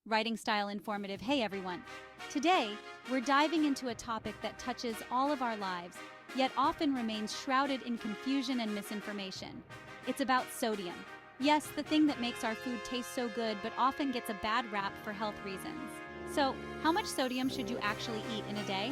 writing style informative. Hey everyone! Today, we're diving into a topic that touches all of our lives, yet often remains shrouded in confusion and misinformation. It's about sodium. Yes, the thing that makes our food taste so good but often gets a bad rap for health reasons. So, how much sodium should you actually eat in a day?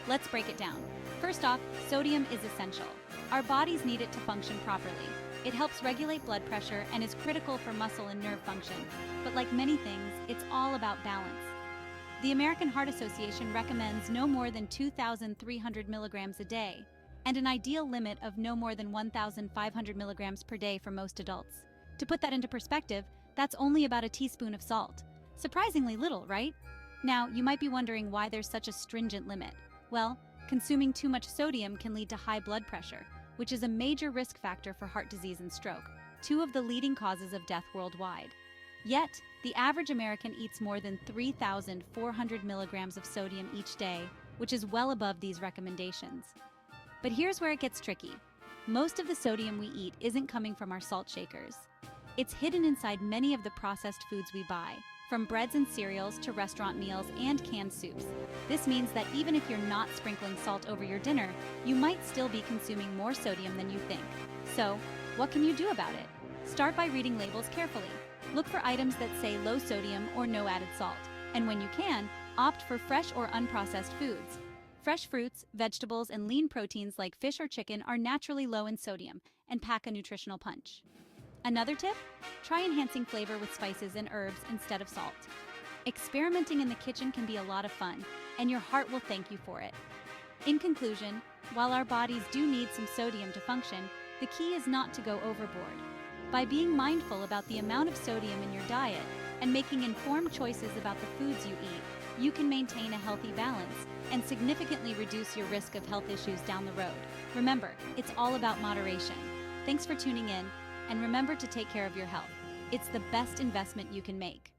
Let's break it down. First off, sodium is essential. Our bodies need it to function properly. It helps regulate blood pressure and is critical for muscle and nerve function. But like many things, it's all about balance. The American Heart Association recommends no more than 2,300 milligrams a day, and an ideal limit of no more than 1,500 milligrams per day for most adults. To put that into perspective, that's only about a teaspoon of salt. Surprisingly little, right? Now, you might be wondering why there's such a stringent limit. Well, consuming too much sodium can lead to high blood pressure, which is a major risk factor for heart disease and stroke, two of the leading causes of death worldwide. Yet, the average American eats more than 3,400 milligrams of sodium each day, which is well above these recommendations. But here's where it gets tricky. Most of the sodium we eat isn't coming from our salt shakers. It's hidden inside many of the processed foods we buy, from breads and cereals to restaurant meals and canned soups. This means that even if you're not sprinkling salt over your dinner, you might still be consuming more sodium than you think. So, what can you do about it? Start by reading labels carefully. Look for items that say low sodium or no added salt. And when you can, opt for fresh or unprocessed foods. Fresh fruits, vegetables, and lean proteins like fish or chicken are naturally low in sodium and pack a nutritional punch. Another tip? Try enhancing flavor with spices and herbs instead of salt. Experimenting in the kitchen can be a lot of fun, and your heart will thank you for it. In conclusion, while our bodies do need some sodium to function, the key is not to go overboard. By being mindful about the amount of sodium in your diet and making informed choices about the foods you eat, you can maintain a healthy balance and significantly reduce your risk of health issues down the road. Remember, it's all about moderation. Thanks for tuning in, and remember to take care of your health. It's the best investment you can make.